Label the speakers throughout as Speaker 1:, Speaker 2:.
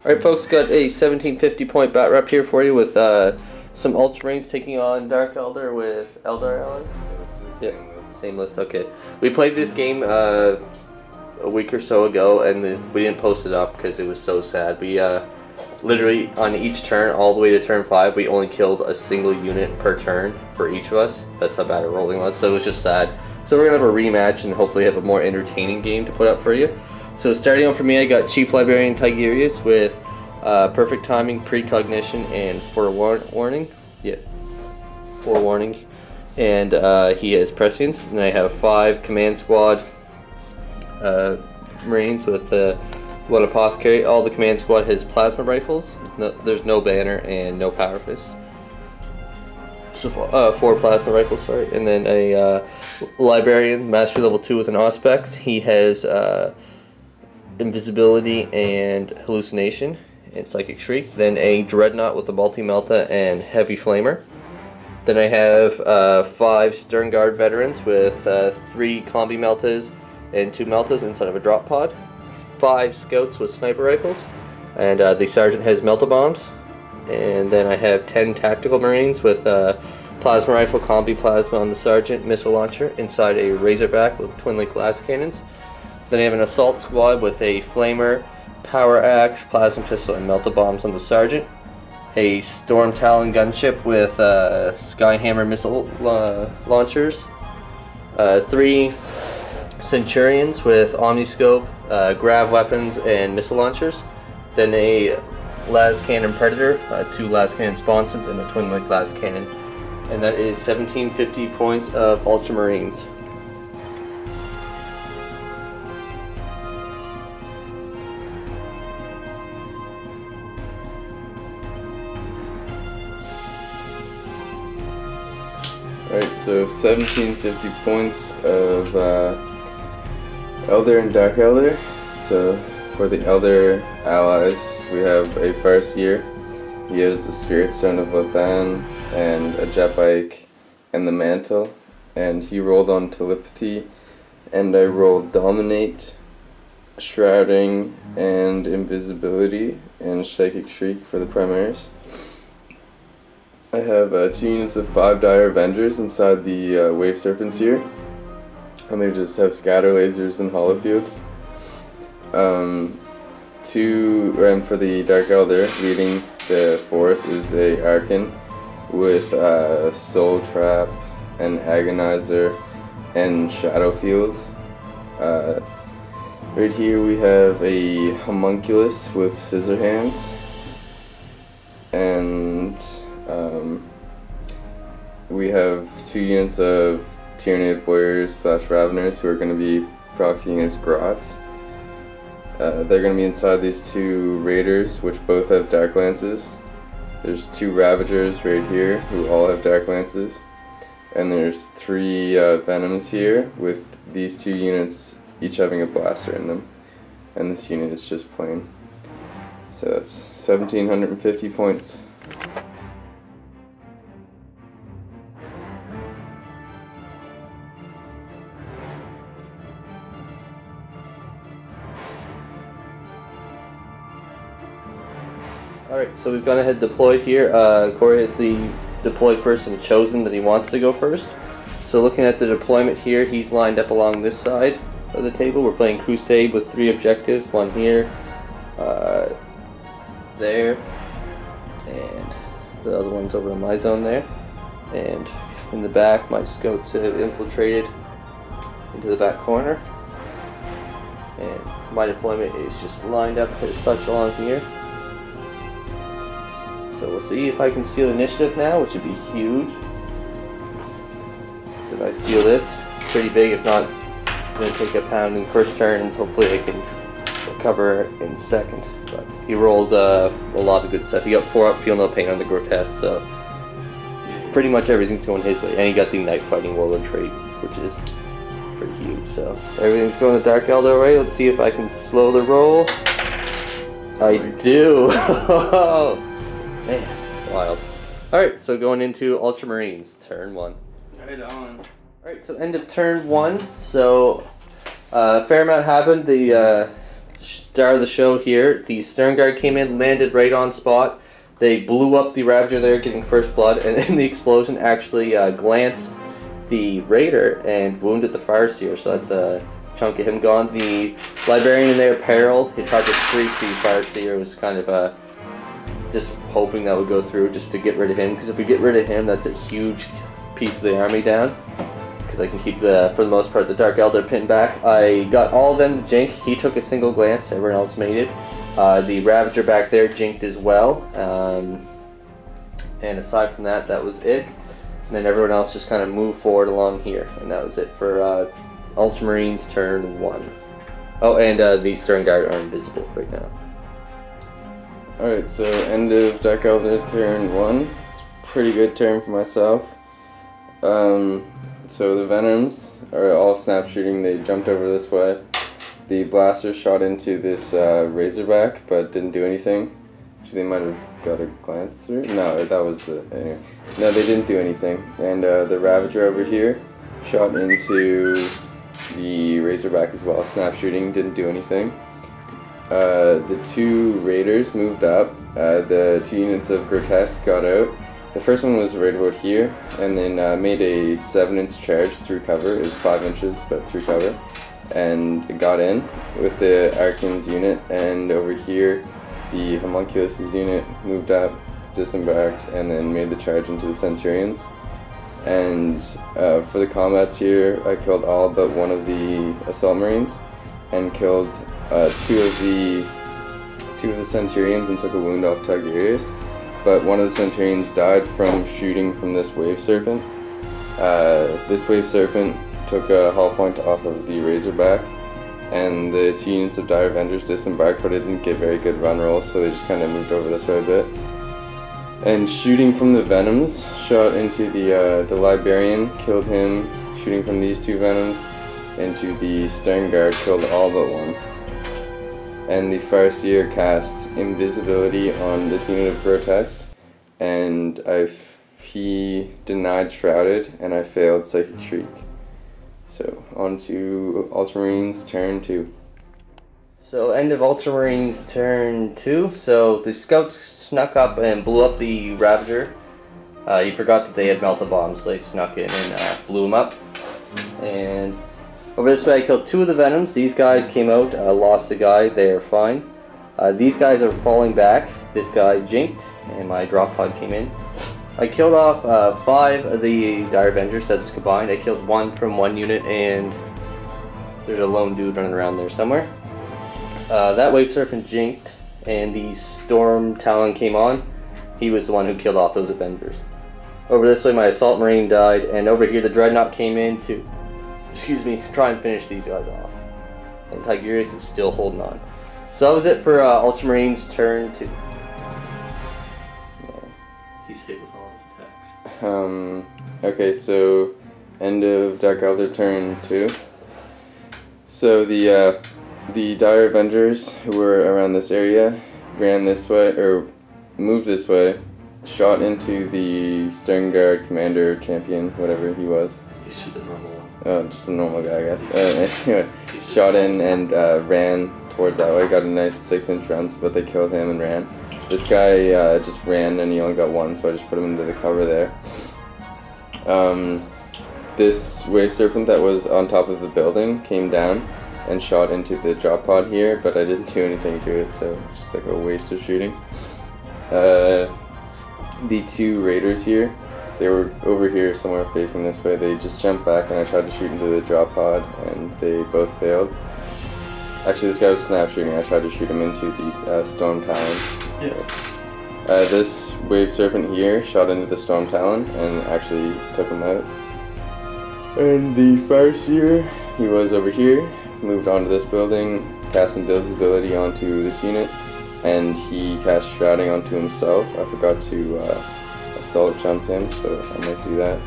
Speaker 1: Alright folks, got a 1750 point Batrep here for you with some Ultramarines taking on Dark Eldar with Eldar allies. Same list, okay. We played this game a week or so ago and we didn't post it up because it was so sad. We literally on each turn, all the way to turn 5, we only killed a single unit per turn for each of us. That's how bad our rolling was, so it was just sad. So we're going to have a rematch and hopefully have a more entertaining game to put up for you. So starting out for me, I got Chief Librarian Tigerius with Perfect Timing, Precognition, and Forewarning. Yeah, Forewarning. And he has Prescience. And I have 5 Command Squad Marines with 1 Apothecary. All the Command Squad has Plasma Rifles. No, there's no Banner and no Power Fist. So 4 Plasma Rifles, sorry. And then a Librarian, Mastery Level 2 with an Auspex. He has Invisibility and Hallucination and Psychic Shriek. Then a Dreadnought with a Multi-Melta and Heavy Flamer. Then I have 5 Stern Guard Veterans with 3 Combi Meltas and 2 Meltas inside of a drop pod. 5 Scouts with Sniper Rifles. And the Sergeant has Melta Bombs. And then I have 10 Tactical Marines with Plasma Rifle, Combi Plasma on the Sergeant, Missile Launcher inside a Razorback with Twin Link Glass Cannons. Then I have an Assault Squad with a Flamer, Power Axe, Plasma Pistol, and Melta Bombs on the Sergeant. A Storm Talon Gunship with Skyhammer Missile Launchers. 3 Centurions with Omniscope, Grav Weapons, and Missile Launchers. Then a Las Cannon Predator, 2 Las Cannon Sponsons, and the Twin Link Glass Cannon. And that is 1750 points of Ultramarines.
Speaker 2: Alright, so 1750 points of Eldar and Dark Eldar. So for the Eldar allies, we have a Farseer. He has the Spirit Stone of Lathan and a Jet Bike and the Mantle. And he rolled on Telepathy, and I rolled Dominate, Shrouding, and Invisibility, and Psychic Shriek for the primaries. I have 2 units of 5 Dire Avengers inside the Wave Serpents here, and they just have Scatter Lasers and Holofields. 2, and for the Dark Eldar, leading the force is a Archon with Soul Trap and Agonizer and Shadowfield. Right here we have a Homunculus with Scissor Hands, and we have 2 units of Tyranid Warriors / Raveners who are going to be proxying as Grots. They're going to be inside these 2 Raiders, which both have Dark Lances. There's 2 Ravagers right here who all have Dark Lances. And there's 3 Venoms here with these 2 units each having a blaster in them. And this unit is just plain. So that's 1750 points.
Speaker 1: Alright, so we've gone ahead and deployed here. Corey has the deployed person chosen that he wants to go first. So looking at the deployment here, he's lined up along this side of the table. We're playing Crusade with 3 objectives. One here, there, and the other one's over in my zone there. And in the back, my scouts have infiltrated into the back corner. And my deployment is just lined up as such along here. So we'll see if I can steal initiative now, which would be huge. So if I steal this, it's pretty big. If not, I'm going to take a pounding first turn, and hopefully I can recover in second. But he rolled a lot of good stuff. He got 4 up, Feel No Pain on the Grotesque, so pretty much everything's going his way. And he got the Night Fighting Warlord trait, which is pretty huge. So everything's going the Dark Eldar way. Let's see if I can slow the roll. I do! Man, wild. Alright, so going into Ultramarines, turn 1.
Speaker 2: Right on.
Speaker 1: Alright, so end of turn 1. So, fair amount happened. The star of the show here. The Stern Guard came in, landed right on spot. They blew up the Ravager there, getting first blood, and then the explosion actually glanced the Raider and wounded the Farseer, so that's a chunk of him gone. The Librarian in there perilled. He tried to shriek the Farseer. It was kind of just hoping that would go through just to get rid of him, because if we get rid of him, that's a huge piece of the army down. Because I can keep, for the most part, the Dark Eldar pinned back. I got all of them to jink. He took a single glance. Everyone else made it. The Ravager back there jinked as well. And aside from that, that was it. And then everyone else just kind of moved forward along here. And that was it for Ultramarines Turn 1. Oh, and these Stern Guard are invisible right now.
Speaker 2: Alright, so end of Dark Eldar Turn 1. It's a pretty good turn for myself. So the Venoms are all snap shooting. They jumped over this way. The blasters shot into this Razorback, but didn't do anything. Actually, they might have got a glance through. No, that was the... Anyway. No, they didn't do anything. And the Ravager over here shot into the Razorback as well. Snap shooting, didn't do anything. The two Raiders moved up. The two units of Grotesque got out. The first one was right about here, and then made a 7-inch charge through cover. It was 5 inches, but through cover. And it got in with the Arcans unit, and over here the Homunculus' unit moved up, disembarked, and then made the charge into the Centurions. And for the combats here, I killed all but one of the Assault Marines, and killed two of the Centurions and took a wound off Tugurius. But one of the Centurions died from shooting from this Wave Serpent. This Wave Serpent took a hull point off of the Razorback, and the two units of Dire Avengers disembarked, but it didn't get very good run rolls, so they just kind of moved over this way a bit. And shooting from the Venoms, shot into the Librarian, killed him. Shooting from these two Venoms into the Stern Guard, killed all but one. And the Farseer cast invisibility on this unit of Grotesque, and he denied Shrouded, and I failed Psychic Shriek. So, on to Ultramarines Turn 2.
Speaker 1: So, end of Ultramarines Turn 2. So, the Scouts snuck up and blew up the Ravager. You forgot that they had melta bombs, so they snuck in and blew them up. And over this way I killed two of the Venoms. These guys came out, lost a guy, they're fine. These guys are falling back. This guy jinked, and my drop pod came in. I killed off 5 of the Dire Avengers, that's combined. I killed one from one unit, and there's a lone dude running around there somewhere. That Wave Serpent jinked, and the Storm Talon came on. He was the one who killed off those Avengers. Over this way my Assault Marine died, and over here the Dreadnought came in to, try and finish these guys off. And Tigurius is still holding on. So that was it for Ultramarines Turn 2. He's hit with all his attacks.
Speaker 2: Okay, so end of Dark Eldar Turn 2. So the Dire Avengers who were around this area ran this way, or moved this way, shot into the Stern Guard Commander Champion, whatever he was.
Speaker 1: He's just a normal one.
Speaker 2: Oh, just a normal guy, I guess. Anyway, shot in and ran towards that way, got a nice 6-inch runs, but they killed him and ran. This guy just ran and he only got one, so I just put him into the cover there. This Wave Serpent that was on top of the building came down and shot into the drop pod here, but I didn't do anything to it, so just like a waste of shooting. The two Raiders here, they were over here somewhere facing this way. They just jumped back and I tried to shoot into the drop pod and they both failed. Actually, this guy was snap shooting. I tried to shoot him into the Storm Talon.
Speaker 1: Yeah.
Speaker 2: This Wave Serpent here shot into the Storm Talon and actually took him out. And the Farseer, he was over here, moved onto this building, cast invisibility onto this unit, and he cast Shrouding onto himself. I forgot to assault jump him, so I might do that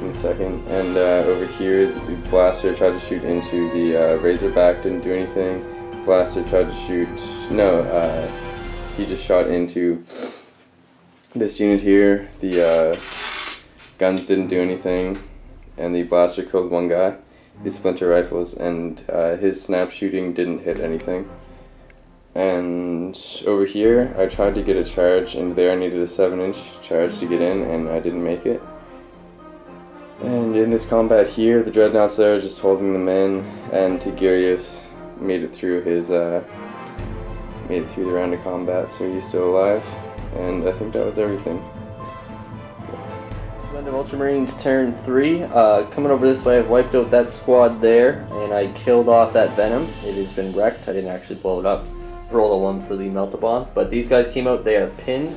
Speaker 2: in a second. And over here, the Blaster tried to shoot into the Razorback, didn't do anything. Blaster tried to shoot, he just shot into this unit here. The guns didn't do anything, and the Blaster killed one guy. These splinter rifles, and his snap shooting didn't hit anything. And over here, I tried to get a charge, and there I needed a 7-inch charge to get in, and I didn't make it. And in this combat here, the Dreadnoughts there are just holding them in, and Tigurius made it through the round of combat, so he's still alive. And I think that was everything.
Speaker 1: End of Ultramarines Turn 3. Coming over this way, I've wiped out that squad there, and I killed off that Venom. It has been wrecked. I didn't actually blow it up. Roll a 1 for the Melt-A-Bomb. But these guys came out, they are pinned.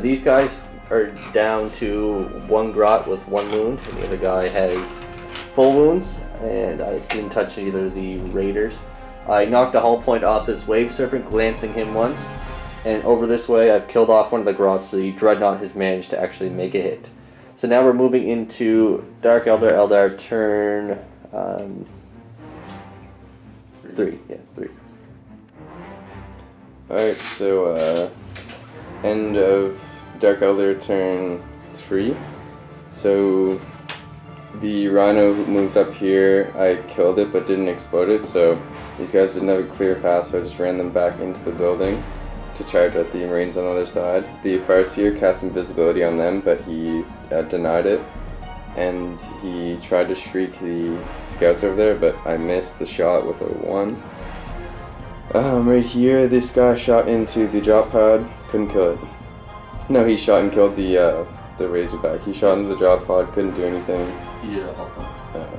Speaker 1: These guys are down to 1 grot with 1 wound, and the other guy has full wounds, and I didn't touch either of the raiders. I knocked a hull point off this Wave Serpent, glancing him once, and over this way I've killed off one of the grots. The Dreadnought has managed to actually make a hit. So now we're moving into Dark Eldar turn 3. Yeah, 3.
Speaker 2: Alright, so end of Dark Eldar turn 3. So the Rhino moved up here, I killed it but didn't explode it, so these guys didn't have a clear path, so I just ran them back into the building to charge at the Marines on the other side. The Farseer cast invisibility on them, but he denied it, and he tried to shriek the scouts over there, but I missed the shot with a 1. Right here, this guy shot into the drop pod, couldn't kill it. No, he shot and killed the Razorback. He shot into the drop pod, couldn't do anything.
Speaker 1: Yeah, hull point.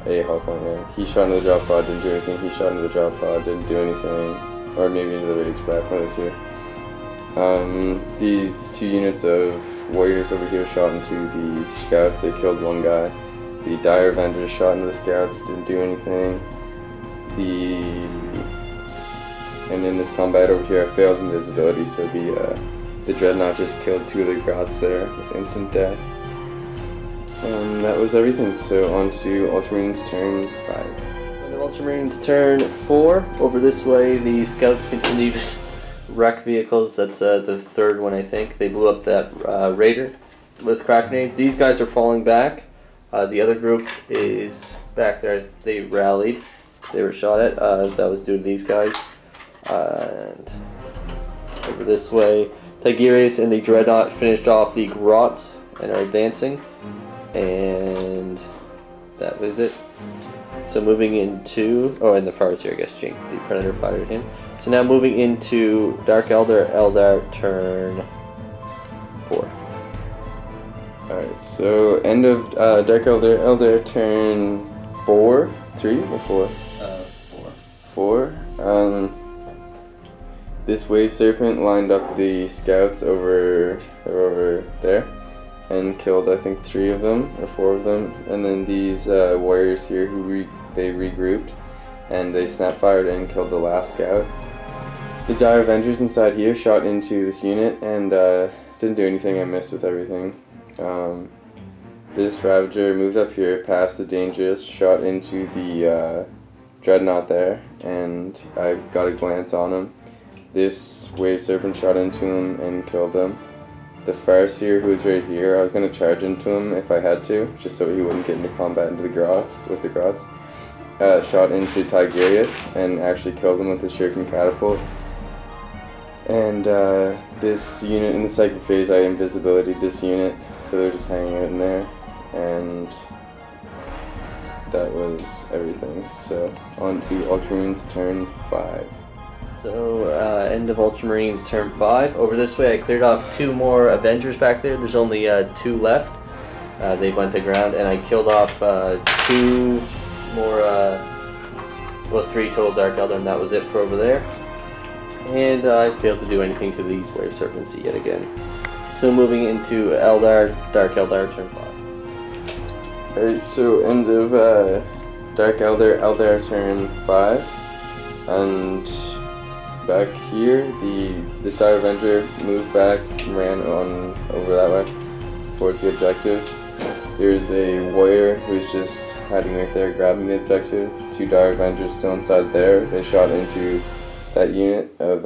Speaker 2: A hull point, yeah. He shot into the drop pod, didn't do anything. He shot into the drop pod, didn't do anything. Or maybe into the Razorback, one of the two. These 2 units of warriors over here shot into the scouts, they killed 1 guy. The Dire Avengers shot into the scouts, didn't do anything. And in this combat over here I failed invisibility, so the Dreadnought just killed 2 of the grots there with instant death. And that was everything, so on to Ultramarines turn 5.
Speaker 1: And the Ultramarines turn 4. Over this way the scouts continue to wreck vehicles. That's the 3rd one, I think. They blew up that raider with crack grenades. These guys are falling back. The other group is back there. They rallied. They were shot at. That was due to these guys. And over this way, Tigurius and the Dreadnought finished off the grots and are advancing. And that was it. So moving into, and the Farseer, I guess, Jink, the Predator fired at him. So now moving into Dark Eldar turn 4.
Speaker 2: Alright, so end of Dark Eldar turn 4? 3 or 4? 4. 4. This Wave Serpent lined up the scouts over there and killed, I think, 3 of them or 4 of them, and then these warriors here they regrouped and they snap fired and killed the last scout. The Dire Avengers inside here shot into this unit and didn't do anything. I missed with everything. This Ravager moved up here past the Dangerous, shot into the Dreadnought there, and I got a glance on him. This Wave Serpent shot into him and killed him. The Farseer, who was right here, I was going to charge into him if I had to, just so he wouldn't get into combat into the grots, shot into Tigurius and actually killed him with the Shuriken Catapult. And this unit in the second phase, I invisibilitied this unit, so they're just hanging out in there. And that was everything. So on to Ultramarines turn 5.
Speaker 1: So end of Ultramarines turn 5. Over this way I cleared off 2 more Avengers back there. There's only 2 left. They went to ground, and I killed off 2 more, 3 total Dark Eldar, and that was it for over there. And I failed to do anything to these Wave Serpents yet again. So moving into Dark Eldar turn 5.
Speaker 2: Alright, so end of Dark Eldar turn 5. And back here, the Dire Avenger moved back and ran on over that way towards the objective. There's a warrior who's just hiding right there grabbing the objective. 2 Dire Avengers still inside there. They shot into that unit of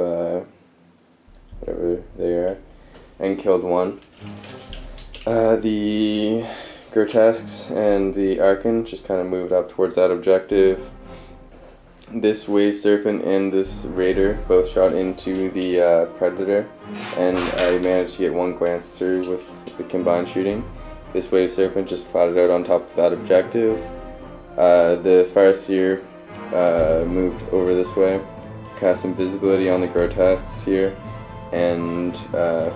Speaker 2: whatever they are and killed 1. The Grotesques and the Archon just kind of moved up towards that objective. this Wave Serpent and this Raider both shot into the Predator, and I managed to get one glance through with the combined shooting. This Wave Serpent just flatted out on top of that objective. The Farseer moved over this way, cast invisibility on the Grotesques here, and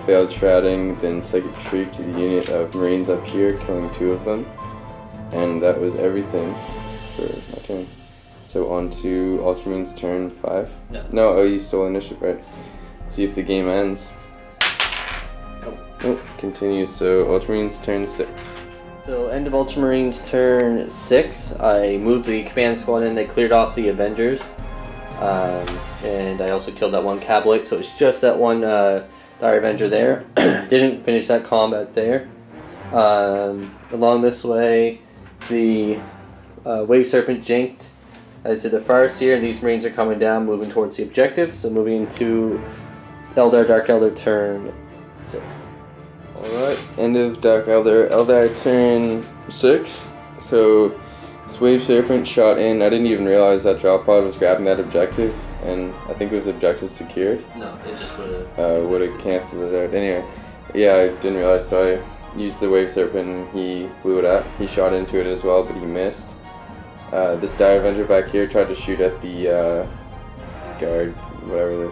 Speaker 2: failed shrouding, then Psychic Shriek to the unit of Marines up here, killing 2 of them. And that was everything for my turn. So on to Ultramarines turn 5? No, oh, you stole initiative, right? Let's see if the game ends. Nope, continues, so Ultramarines turn 6.
Speaker 1: So end of Ultramarines turn 6, I moved the command squad in, they cleared off the Avengers. And I also killed that one Cabalite, so it's just that one Dire Avenger there. Didn't finish that combat there. Along this way, the Wave Serpent jinked. As I did the Farseer, these Marines are coming down, moving towards the objective, so moving into Eldar, Dark Eldar turn 6.
Speaker 2: Alright, end of Dark Eldar, Eldar turn 6. So this Wave Serpent shot in. I didn't even realize that drop pod was grabbing that objective, and I think it was objective secured.
Speaker 1: No, it just would have
Speaker 2: canceled it out. Anyway, yeah, I didn't realize, so I used the Wave Serpent and he blew it up. He shot into it as well, but he missed. This Dire Avenger back here tried to shoot at the guard, whatever the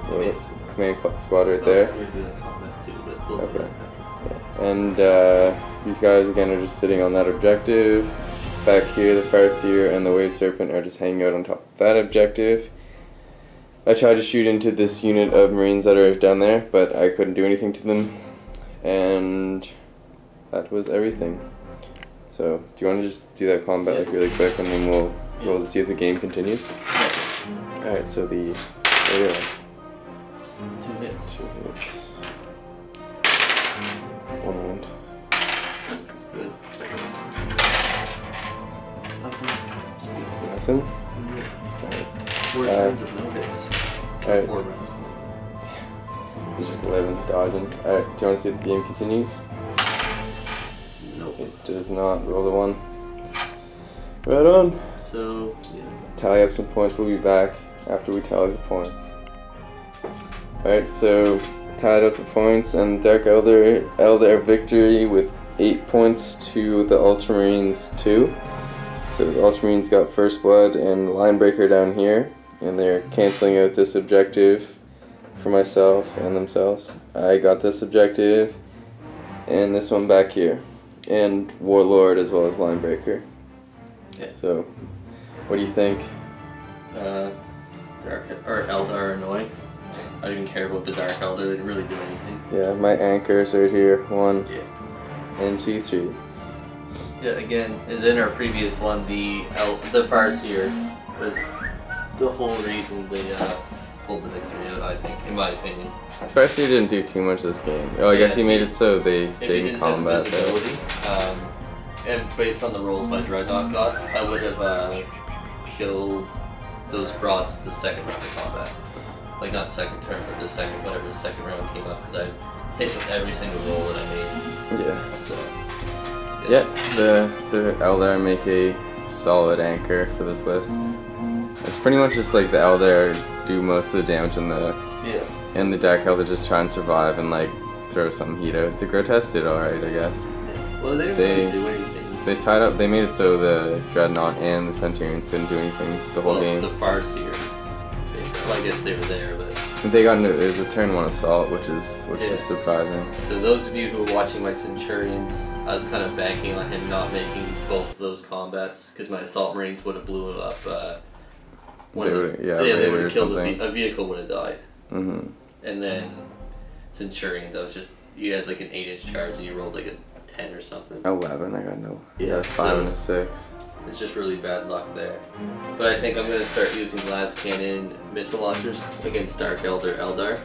Speaker 2: command squad right there. Okay. And these guys again are just sitting on that objective. Back here, the Farseer and the Wave Serpent are just hanging out on top of that objective. I tried to shoot into this unit of Marines that are down there, but I couldn't do anything to them. And that was everything. So, do you want to just do that combat like really quick, and then we'll see if the game continues? Alright, so the... There we are.
Speaker 1: 2 hits.
Speaker 2: 2 hits. 1 wound.
Speaker 1: Good.
Speaker 2: Nothing?
Speaker 1: Alright. 4 turns of no hits.
Speaker 2: Alright.
Speaker 1: 4 rounds.
Speaker 2: He's just living, dodging. Alright, do you want to see if the game continues?
Speaker 1: Nope.
Speaker 2: It does not. Roll the 1. Right on.
Speaker 1: So, yeah.
Speaker 2: Tally up some points. We'll be back after we tally the points. Alright, so tied up the points, and Dark Eldar victory with 8 points to the Ultramarines 2. So the Ultramarines got First Blood and Linebreaker down here, and they're cancelling out this objective for myself and themselves. I got this objective and this one back here, and Warlord as well as Linebreaker.
Speaker 1: Yeah.
Speaker 2: So, what do you think?
Speaker 1: Eldar are annoying. I didn't care about the Dark Eldar, they didn't really do anything.
Speaker 2: Yeah, my anchors right here. 1 and 2, 3.
Speaker 1: Yeah, again, as in our previous one, the Farseer was the whole reason they pulled the victory out, I think, in my opinion.
Speaker 2: Farseer didn't do too much this game. Oh, I guess he made it so they stayed in combat.
Speaker 1: And based on the rolls my Dreadnought got, I would have killed those Grots the second round of combat. Like, not second turn, but the second, whatever the second round came up, because I hit with every single roll that I made.
Speaker 2: Yeah.
Speaker 1: So,
Speaker 2: yeah, the Eldar make a solid anchor for this list. It's pretty much just like the Eldar do most of the damage and the Dark Eldar just try and survive and like throw some heat out. The Grotesques did alright, I guess.
Speaker 1: Yeah. Well, they didn't really do anything.
Speaker 2: They tied up. They made it so the Dreadnought and the Centurions couldn't do anything the whole game.
Speaker 1: The Farseer, well, I guess they were there, but
Speaker 2: they got into it was a turn 1 assault, which is surprising.
Speaker 1: So those of you who were watching my Centurions, I was kind of banking on him not making both of those combats, because my Assault Marines would have blew up. They would have killed a vehicle would have died.
Speaker 2: Mm-hmm.
Speaker 1: And then Centurions, you had like an 8-inch charge and you rolled like a 10 or something.
Speaker 2: 11, I got no.
Speaker 1: Yeah,
Speaker 2: 5 and a 6.
Speaker 1: It's just really bad luck there. But I think I'm going to start using Las Cannon missile launchers against Dark Eldar,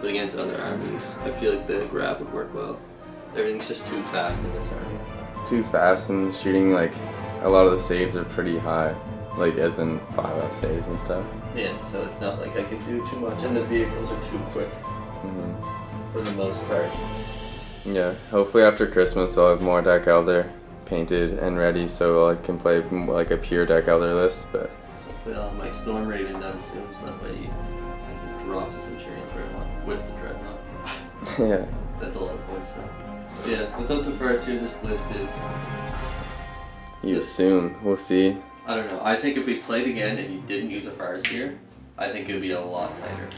Speaker 1: but against other armies. I feel like the grab would work well. Everything's just too fast in this army.
Speaker 2: Too fast, and shooting, like, a lot of the saves are pretty high. Like, as in 5-up saves and stuff.
Speaker 1: Yeah, so it's not like I can do too much, and the vehicles are too quick. For the most part.
Speaker 2: Yeah, hopefully after Christmas I'll have more Dark Eldar painted and ready so I can play like a pure Dark Eldar list, but
Speaker 1: But I'll have my Storm Raven done soon, so that way I can drop the Centurions where I want with the Dreadnought.
Speaker 2: Yeah.
Speaker 1: That's a lot of points though. Yeah, without the first year, this list is...
Speaker 2: You assume. We'll see.
Speaker 1: I don't know. I think if we played again and you didn't use a Farseer, I think it would be a lot tighter.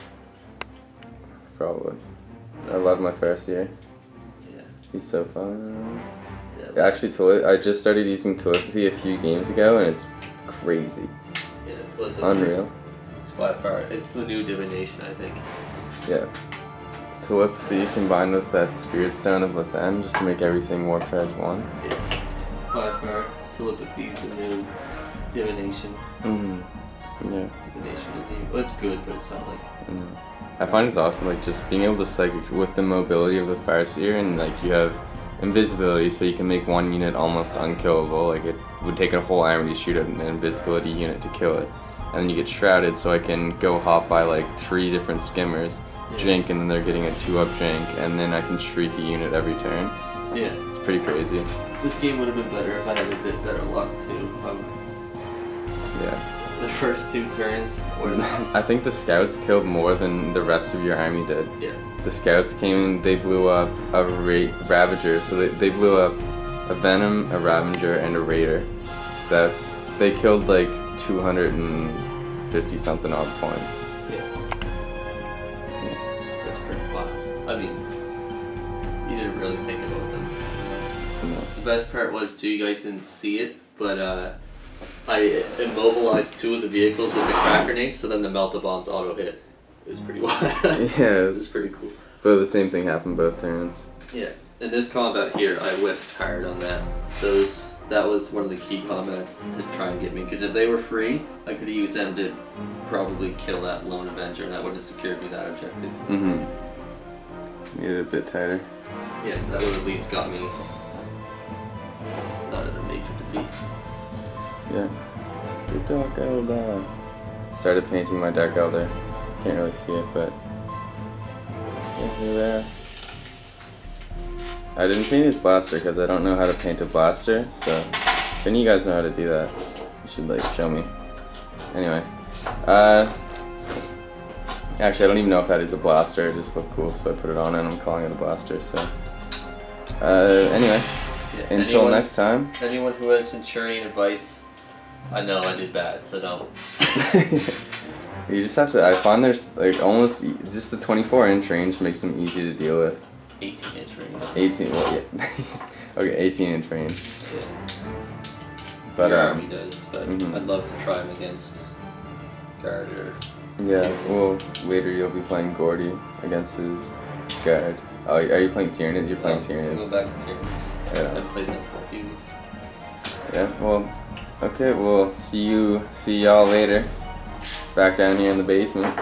Speaker 2: Probably. I love my first year.
Speaker 1: Yeah.
Speaker 2: He's so fun.
Speaker 1: Yeah,
Speaker 2: Actually, I just started using telepathy a few games ago, and it's crazy.
Speaker 1: Yeah, telepathy.
Speaker 2: Unreal.
Speaker 1: It's by far, it's the new divination, I think.
Speaker 2: Yeah. Telepathy combined with that Spirit Stone of Lathan just to make everything Warp Charge 1.
Speaker 1: Yeah. By far, telepathy is the new divination.
Speaker 2: Mm-hmm. Yeah.
Speaker 1: Divination is new. Well, it's good, but it's not like...
Speaker 2: I find it's awesome, like, just being able to psychic with the mobility of the Farseer, and, like, you have invisibility, so you can make one unit almost unkillable. Like, it would take a whole army to shoot an invisibility unit to kill it. And then you get Shrouded, so I can go hop by, like, 3 different skimmers, Jink, and then they're getting a 2-up Jink, and then I can shriek a unit every turn.
Speaker 1: Yeah.
Speaker 2: It's pretty crazy.
Speaker 1: This game would have been better if I had a bit better luck, too.
Speaker 2: Yeah.
Speaker 1: The first 2 turns, or
Speaker 2: I think the scouts killed more than the rest of your army did.
Speaker 1: Yeah.
Speaker 2: The scouts came, they blew up a Ravager, so they blew up a Venom, a Ravager, and a Raider. So they killed like 250 something odd points.
Speaker 1: Yeah. That's pretty fun. I mean, you didn't really think about them.
Speaker 2: No.
Speaker 1: The best part was too, you guys didn't see it, but I immobilized 2 of the vehicles with the crack grenades, so then the melta bombs auto hit. It was pretty wild.
Speaker 2: Yeah,
Speaker 1: it was pretty cool.
Speaker 2: But the same thing happened both turns.
Speaker 1: Yeah, in this combat here, I whiffed hard on that. So that was one of the key combats to try and get me, because if they were free, I could have used them to probably kill that lone Avenger, and that would have secured me that objective.
Speaker 2: Mm-hmm. Made it a bit tighter.
Speaker 1: Yeah, that would have at least got me not in a major defeat.
Speaker 2: Yeah. The Dark Eldar. Started painting my Dark Eldar. Can't really see it, but yeah, here they are. I didn't paint his blaster because I don't know how to paint a blaster, so if any of you guys know how to do that, you should like show me. Anyway, actually I don't even know if that is a blaster, it just looked cool, so I put it on and I'm calling it a blaster, so anyway,
Speaker 1: yeah,
Speaker 2: until next time.
Speaker 1: Anyone who has Centurion advice, I know I did bad, so don't.
Speaker 2: You just have to, I find there's like almost, just the 24-inch range makes them easy to deal with.
Speaker 1: 18-inch range.
Speaker 2: 18, well yeah. Okay, 18-inch range.
Speaker 1: Yeah.
Speaker 2: But,
Speaker 1: your army does, but I'd love to try him against Guard or...
Speaker 2: Yeah, well, later you'll be playing Gordy against his Guard. Oh, are you playing Tyranids? You're playing Tyranids.
Speaker 1: Go back to Tyranids.
Speaker 2: Yeah.
Speaker 1: I've played them for a few weeks.
Speaker 2: Yeah, well, okay, we'll see y'all later. Back down here in the basement.